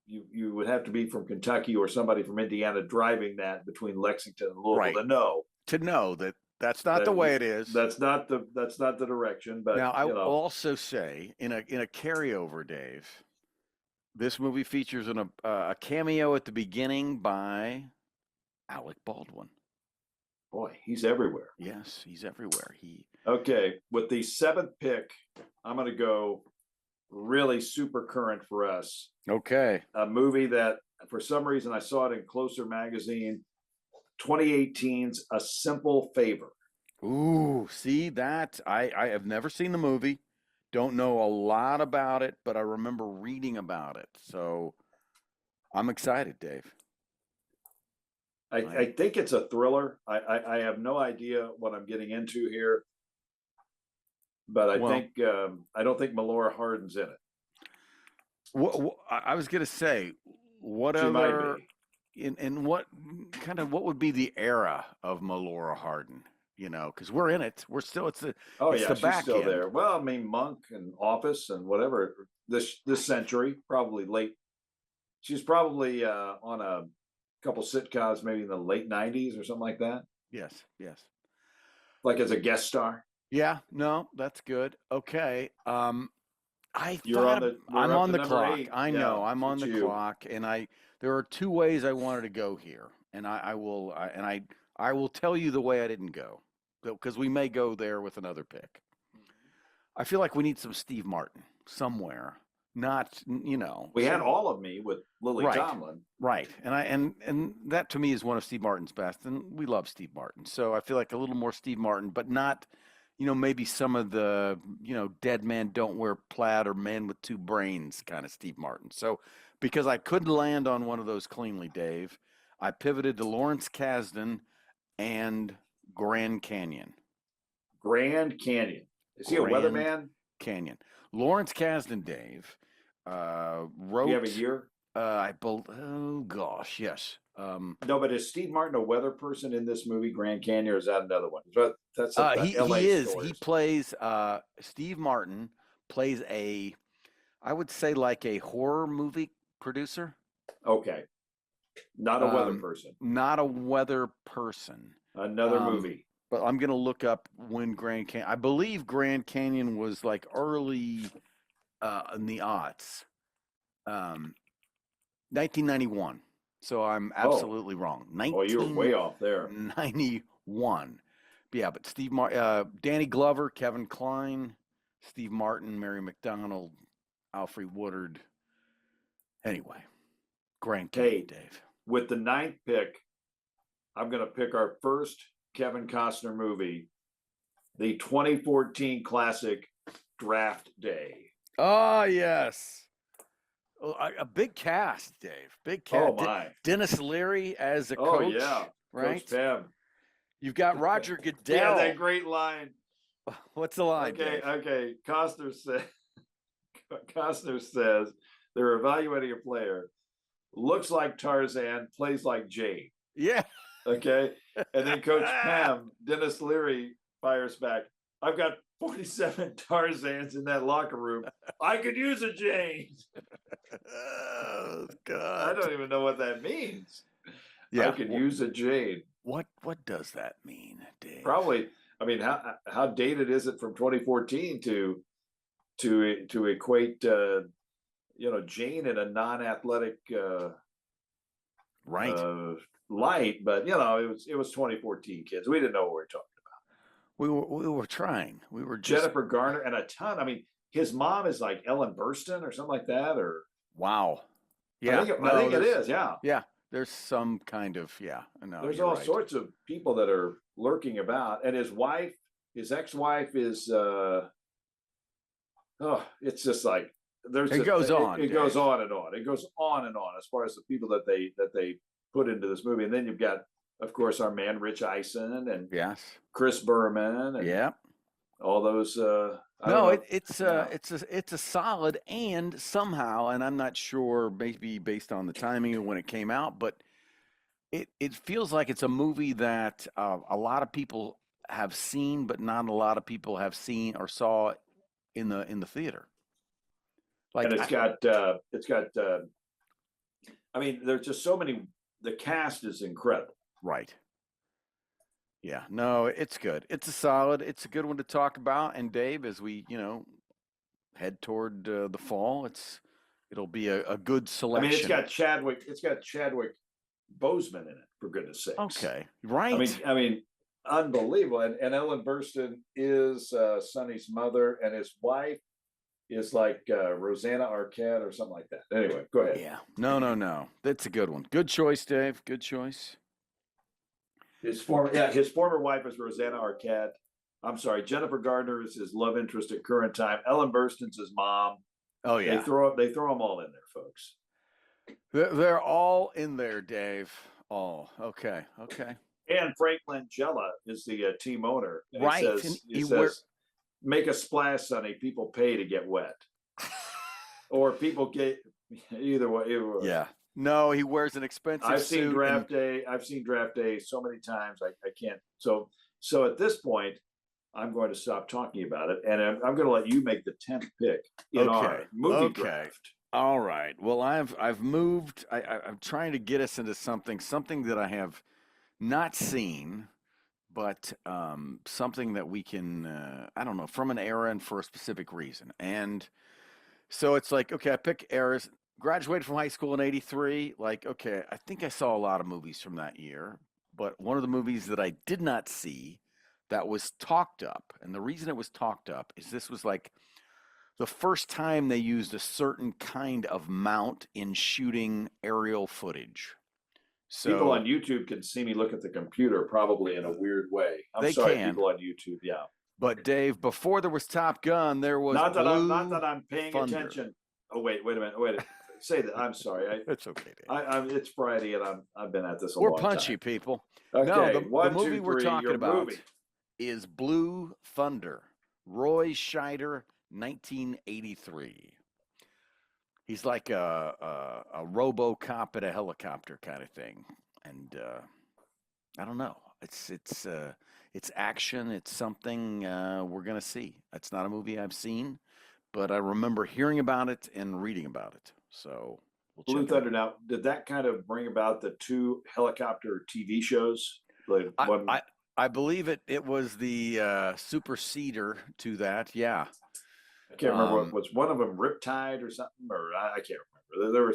You would have to be from Kentucky or somebody from Indiana driving that between Lexington and Louisville to know that that's not the way it is. That's not the direction. But now I will also say in a carryover, Dave, this movie features a cameo at the beginning by Alec Baldwin. Boy, he's everywhere. Yes, he's everywhere. Okay, with the 7th pick, I'm going to go really super current for us. Okay. A movie that, for some reason, I saw it in Closer magazine, 2018's A Simple Favor. Ooh, see that? I have never seen the movie. Don't know a lot about it, but I remember reading about it. So I'm excited, Dave. I think it's a thriller. I have no idea what I'm getting into here, but I don't think Melora Hardin's in it. I was gonna say, what She might other be. in what would be the era of Melora Hardin? You know, because we're in it. We're still it's the She's back still end. there. Well, I mean, Monk and Office and whatever this century, probably late. She's probably on a couple sitcoms, maybe in the late '90s or something like that. Yes. Like as a guest star. Yeah. No, that's good. Okay. I'm We're on the clock. 8. I know I'm on the clock, and there are 2 ways I wanted to go here, and I will tell you the way I didn't go, because we may go there with another pick. I feel like we need some Steve Martin somewhere. Not, we had All of Me with Lily Tomlin, right? And that to me is one of Steve Martin's best, and we love Steve Martin. So I feel like a little more Steve Martin, but not, maybe some of the, Dead Man Don't Wear Plaid or Man with Two Brains kind of Steve Martin. So because I couldn't land on one of those cleanly, Dave, I pivoted to Lawrence Kasdan and Grand Canyon. Grand Canyon. Is he a weatherman? Canyon. Lawrence Kasdan, Dave, wrote. Do you have a year? Oh gosh, yes. No, but is Steve Martin a weather person in this movie, Grand Canyon, or is that another one? That's he is. Stories. He plays. Steve Martin plays I would say like a horror movie producer. Okay, not a weather person. Not a weather person. Another movie. But I'm gonna look up when Grand Canyon. I believe Grand Canyon was like early in the aughts. 1991. So I'm absolutely wrong. You're way off there. 91. Yeah, but Steve Danny Glover, Kevin Kline, Steve Martin, Mary McDonald, Alfre Woodard. Anyway, Grand Canyon, Dave. With the 9th pick, I'm going to pick our first Kevin Costner movie, the 2014 classic Draft Day. Oh, yes. A big cast, Dave. Big cast. Oh, my. Dennis Leary as a coach. Oh, yeah. Right? Coach Pam. You've got Roger Goodell. Yeah, that great line. What's the line, Dave? Okay. Costner says they're evaluating a player. Looks like Tarzan, plays like Jane. Yeah. Okay. And then Coach Pam, Dennis Leary, fires back. I've got 47 Tarzans in that locker room. I could use a Jane. Oh, God. I don't even know what that means. Yeah. I could use a Jane. What does that mean, Dave? Probably. I mean, how dated is it from 2014 to equate Jane in a non-athletic light? But it was 2014 kids. We didn't know what we were talking about. We were trying. We were just Jennifer Garner and a ton. I mean, his mom is like Ellen Burstyn or something like that. Or wow. Yeah, I think it is. Yeah. Yeah. There's some kind of No, there's all sorts of people that are lurking about, and his ex-wife is. It's just like it goes on. It goes on and on. It goes on and on as far as the people that they put into this movie, and then you've got, of course, our man Rich Eisen and Chris Berman and all those. It's a solid, and somehow, and I'm not sure, maybe based on the timing of when it came out, but it feels like it's a movie that a lot of people have seen, but not a lot of people have seen or saw in the theater. Like, and it's got. I mean, there's just so many. The cast is incredible. Right. Yeah, no, it's good. It's a solid. It's a good one to talk about. And Dave, as we head toward the fall, it'll be a good selection. I mean, it's got Chadwick Boseman in it, for goodness sakes. Okay, right. I mean, unbelievable. And Ellen Burstyn is Sonny's mother, and his wife is like Rosanna Arquette or something like that. Anyway, go ahead. Yeah. No. That's a good one. Good choice, Dave. Good choice. His former wife is Rosanna Arquette. I'm sorry, Jennifer Gardner is his love interest at current time. Ellen Burstyn's his mom. Oh yeah. They throw them all in there, folks. They're all in there, Dave. Oh, okay. And Frank Langella is the team owner. And Right. He says, make a splash, Sonny. People pay to get wet. Or people get either way. Yeah. No, he wears an expensive I've suit. seen draft day so many times. I can't. So at this point, I'm going to stop talking about it, and I'm going to let you make the 10th pick in our movie draft. All right. Well, I've moved. I'm trying to get us into something that I have not seen, but something that we can, I don't know, from an era and for a specific reason. And so it's like, okay, I pick eras. Graduated from high school in '83. Like, okay, I think I saw a lot of movies from that year, but one of the movies that I did not see that was talked up, and the reason it was talked up is this was like the first time they used a certain kind of mount in shooting aerial footage. So people on YouTube can see me look at the computer probably in a weird way. I'm sorry, people on YouTube, yeah. But Dave, before there was Top Gun, there was not that I'm paying attention. Oh wait a minute. Say that. I'm sorry. It's okay, Dave. It's Friday and I've been at this a long time. We're punchy people. Okay, no, the movie we're talking about is Blue Thunder. Roy Scheider, 1983. He's like a RoboCop at a helicopter kind of thing, and I don't know. It's action. It's something we're gonna see. It's not a movie I've seen, but I remember hearing about it and reading about it. So Blue Thunder. Now, did that kind of bring about the 2 helicopter TV shows? Like I believe it was the superseder to that. Yeah. I can't remember was one of them Riptide or something, or I can't remember. There were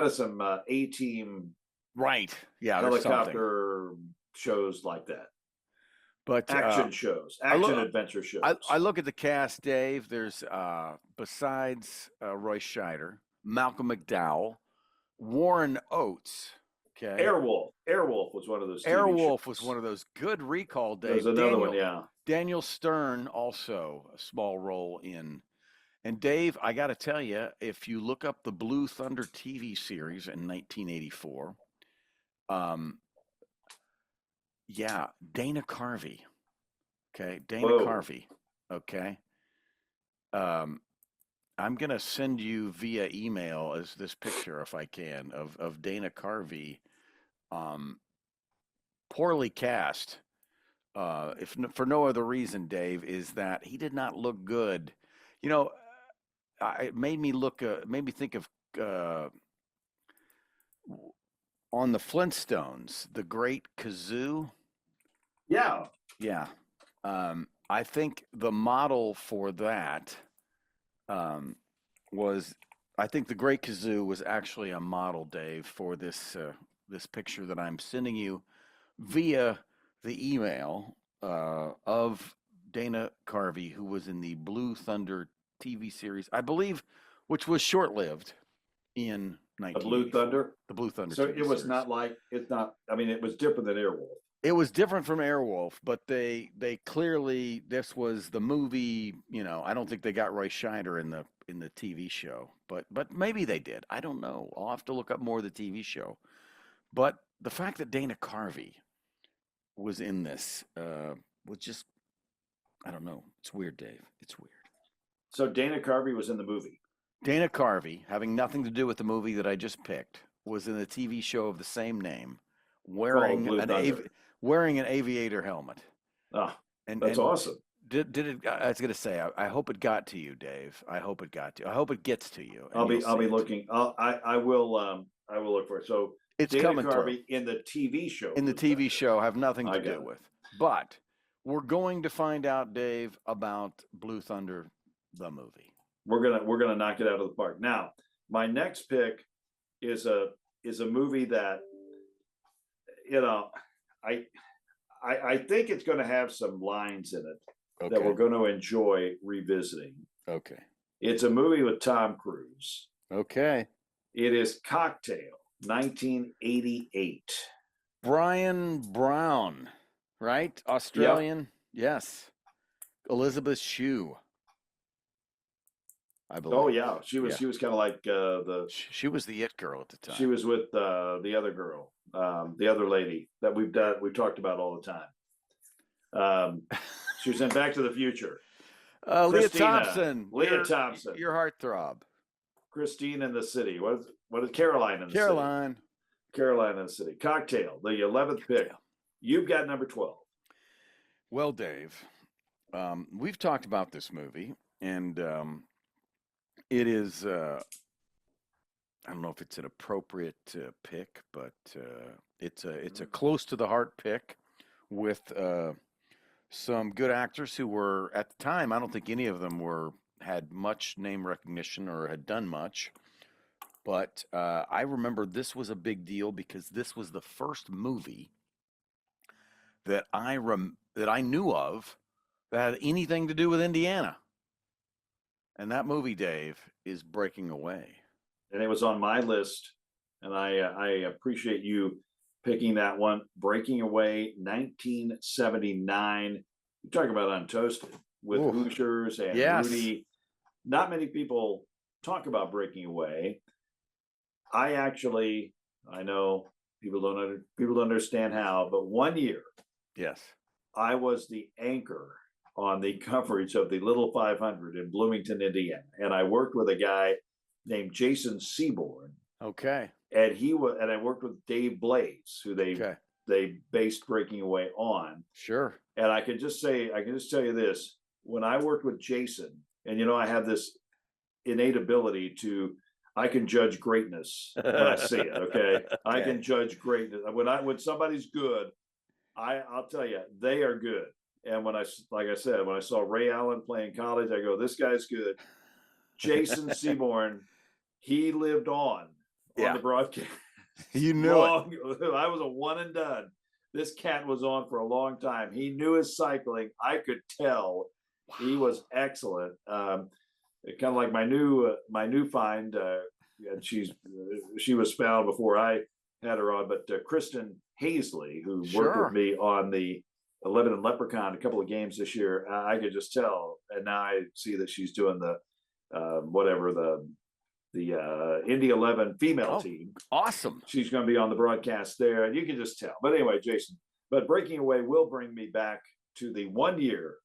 some A-team, right? Yeah, helicopter shows like that. But action adventure shows. I look at the cast, Dave. There's besides Roy Scheider, Malcolm McDowell, Warren Oates. Okay. Airwolf was one of those. Airwolf was one of those. Good recall, Dave. There's another one, yeah. Daniel Stern also a small role in. And Dave, I got to tell you, if you look up the Blue Thunder TV series in 1984, yeah, Dana Carvey. Okay, Dana Carvey. Okay. I'm going to send you via email as this picture, if I can, of Dana Carvey. Poorly cast, if for no other reason, Dave, is that he did not look good. You know, it made me think of on the Flintstones, the Great Kazoo. Yeah. I think the model for that was, I think the Great Kazoo was actually a model, Dave, for this picture that I'm sending you via the email of Dana Carvey, who was in the Blue Thunder TV series, I believe, which was short-lived in 1980. The Blue Thunder? The Blue Thunder. So it was it was different than Airwolf. It was different from Airwolf, but they clearly, this was the movie, I don't think they got Roy Scheider in the TV show, but maybe they did. I don't know. I'll have to look up more of the TV show. But the fact that Dana Carvey was in this was just, I don't know. It's weird, Dave. It's weird. So Dana Carvey was in the movie. Dana Carvey, having nothing to do with the movie that I just picked, was in the TV show of the same name, wearing an aviator helmet. That's awesome. Did it? I was going to say, I hope it got to you, Dave. I hope it got to you. I hope it gets to you. I'll be looking. I will look for it. So it's Dana coming Carvey in the TV show. In the TV show, have nothing to do with. But we're going to find out, Dave, about Blue Thunder, the movie. We're gonna knock it out of the park. Now, my next pick is a movie that I think it's going to have some lines in it that we're Okay. going to enjoy revisiting. Okay. It's a movie with Tom Cruise. Okay. It is Cocktail, 1988. Brian Brown, right? Yep. Australian. Yes. Elizabeth Shue, I Oh believe. yeah, Yeah. she was kind of like She was the it girl at the she time. was with the other girl, the other lady that we've talked about all the time. She was in Back to the Future. Leah Christina, Thompson, Leah Thompson, your heartthrob. Christine in the City. What is Caroline in the City? Caroline in the City. Cocktail, the 11th pick. You've got number 12. Well, Dave, we've talked about this movie, and it is. I don't know if it's an appropriate pick, but it's a close to the heart pick with some good actors who were at the time. I don't think any of them had much name recognition or had done much. But I remember this was a big deal because this was the first movie that I knew of that had anything to do with Indiana. And that movie, Dave, is Breaking Away. And it was on my list, and I appreciate you picking that one. Breaking Away, 1979. You talk about Untoasted with Hoosiers and Rudy. Not many people talk about Breaking Away. I know people don't understand how, but one year, yes, I was the anchor on the coverage of the Little 500 in Bloomington, Indiana, and I worked with a guy named Jason Seaborn. Okay. And I worked with Dave Blaze, who they based Breaking Away on. Sure. And I can just tell you this: when I worked with Jason, and I have this innate ability I can judge greatness when I see it. Okay, I can judge greatness when somebody's good. I'll tell you, they are good. And like I said, when I saw Ray Allen playing college, I go, this guy's good. Jason Seaborn, he lived on the broadcast. You knew it. I was a one and done. This cat was on for a long time. He knew his cycling. I could tell. Wow. He was excellent. Kind of like my new find. And she was found before I had her on. But Kristen Hazley, who worked with me on the 11 and Leprechaun a couple of games this year, I could just tell. And now I see that she's doing the Indy 11 female team. Awesome. She's going to be on the broadcast there, and you can just tell. But anyway, Jason, but Breaking Away will bring me back to the 1 year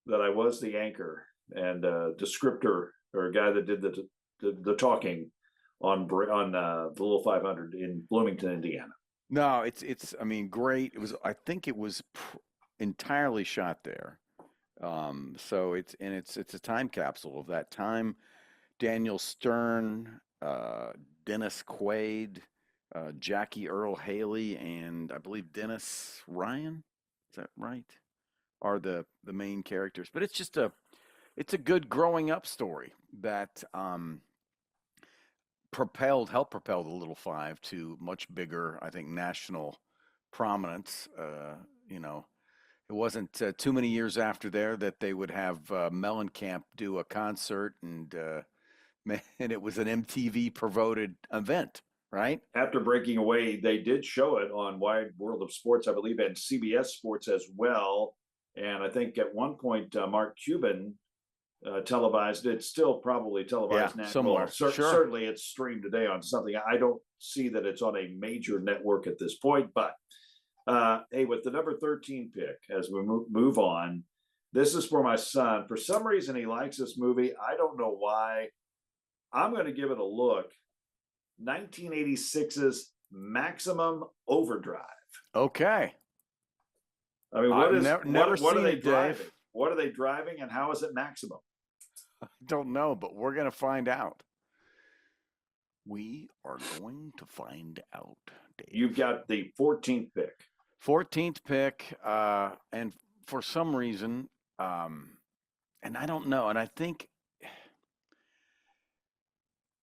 that I was the anchor and descriptor, or a guy that did the talking on the Little 500 in Bloomington, Indiana. No, it's great. I think it was entirely shot there. So it's a time capsule of that time. Daniel Stern, Dennis Quaid, Jackie Earl Haley, and I believe Dennis Ryan. Is that right? Are the main characters. But it's just it's a good growing up story that helped propel the Little Five to much bigger, I think, national prominence. It wasn't too many years after there that they would have Mellencamp do a concert, and it was an MTV promoted event, right? After Breaking Away, they did show it on Wide World of Sports, I believe, and CBS Sports as well. And I think at one point, Mark Cuban televised it. Still probably televised now. Somewhere. Certainly it's streamed today on something. I don't see that it's on a major network at this point. But hey, with the number 13 pick, as we move on, this is for my son. For some reason, he likes this movie. I don't know why. I'm going to give it a look. 1986's Maximum Overdrive. Okay. I mean, what are they driving? Dave. What are they driving, and how is it maximum? I don't know, but we're going to find out. We are going to find out, Dave. You've got the 14th pick. 14th pick, and for some reason, and I don't know, and I think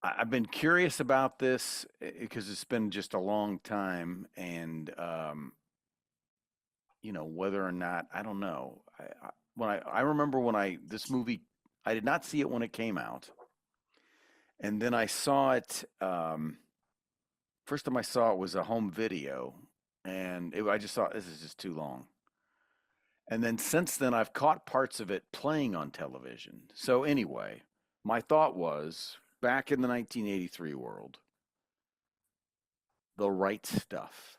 I've been curious about this because it's been just a long time, and whether or not, I don't know. I remember this movie, I did not see it when it came out. And then I saw it, first time I saw it was a home video, and I just thought, this is just too long. And then since then, I've caught parts of it playing on television. So anyway, my thought was, back in the 1983 world, The Right Stuff.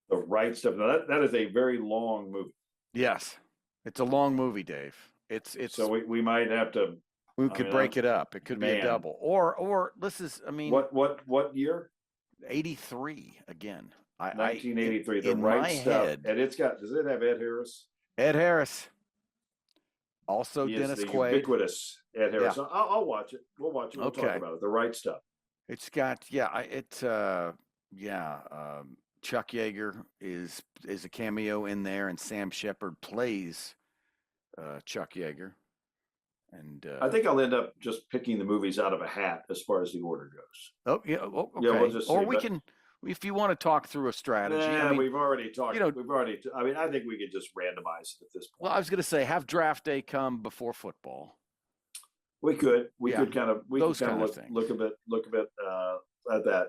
The Right Stuff. Now that is a very long movie. Yes, it's a long movie, Dave. It's So we might have to. we could break it up. It could be a double, or this is, I mean, what year? 83 again. 1983. The Right Stuff, head, and does it have Ed Harris? Ed Harris. Also He Dennis is the Quaid. Ubiquitous Ed Harris. Yeah. I'll watch it. We'll watch it. We'll talk about it. The Right Stuff. It's got Chuck Yeager is a cameo in there, and Sam Shepard plays Chuck Yeager. And I think I'll end up just picking the movies out of a hat as far as the order goes. Oh yeah, okay. Yeah, we'll just we can, if you want to talk through a strategy. Yeah, I mean, we've already talked. I think we could just randomize it at this point. Well, I was going to say, have draft day come before football. We could kind of look a bit at that.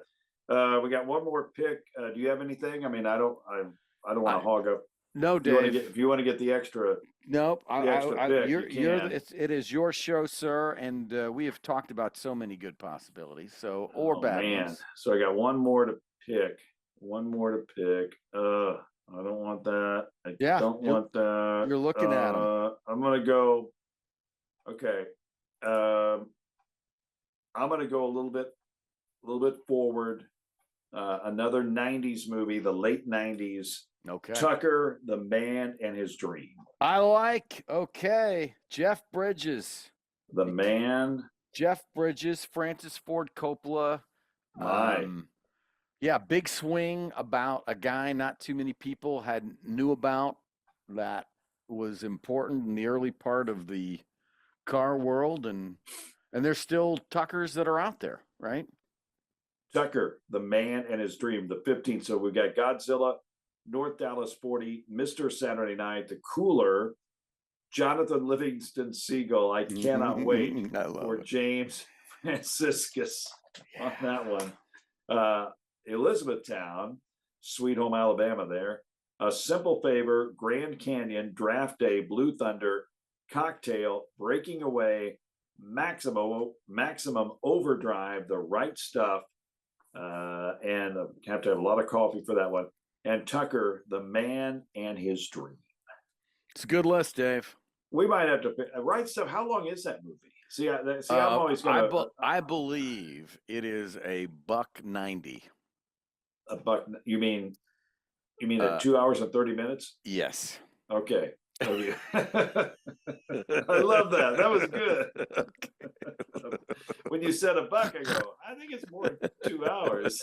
We got one more pick. Do you have anything? I mean, I don't want to hog up. No, Dave. If you want to get the extra. Nope. Pick, it is your show, sir, and we have talked about so many good possibilities. So bad ones. So I got one more to pick. I don't want that. I don't want that. You're looking at them. I'm gonna go. Okay. I'm gonna go a little bit forward. Another 90s movie, the late 90s. Okay. Tucker, the Man and His Dream. Okay. Jeff Bridges. The Man. Jeff Bridges, Francis Ford Coppola. Big swing about a guy not too many people knew about, that was important in the early part of the car world, and there's still Tuckers that are out there, right? Tucker, the Man and His Dream, the 15th. So we've got Godzilla, North Dallas 40, Mr. Saturday Night, The Cooler, Jonathan Livingston Seagull. I cannot wait for James Franciscus on that one. Elizabethtown, Sweet Home Alabama there. A Simple Favor, Grand Canyon, Draft Day, Blue Thunder, Cocktail, Breaking Away, Maximum Overdrive, The Right Stuff, and have to have a lot of coffee for that one. And Tucker, the Man and His Dream. It's a good list, Dave. We might have to pick Right Stuff. How long is that movie? I'm always going to. I believe it is $1.90. You mean 2 hours and 30 minutes? Yes. Okay. I love that. That was good. Okay. When you said $1, I go, I think it's more than 2 hours.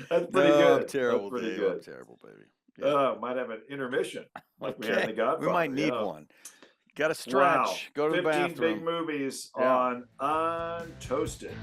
That's pretty good. I'm terrible, That's pretty Dave. good. I'm terrible, baby. Yeah. Might have an intermission. Like Okay. we had in The Godfather. We might need one. Got to stretch. Wow. Go to the 15 bathroom. big movies on Untoasted.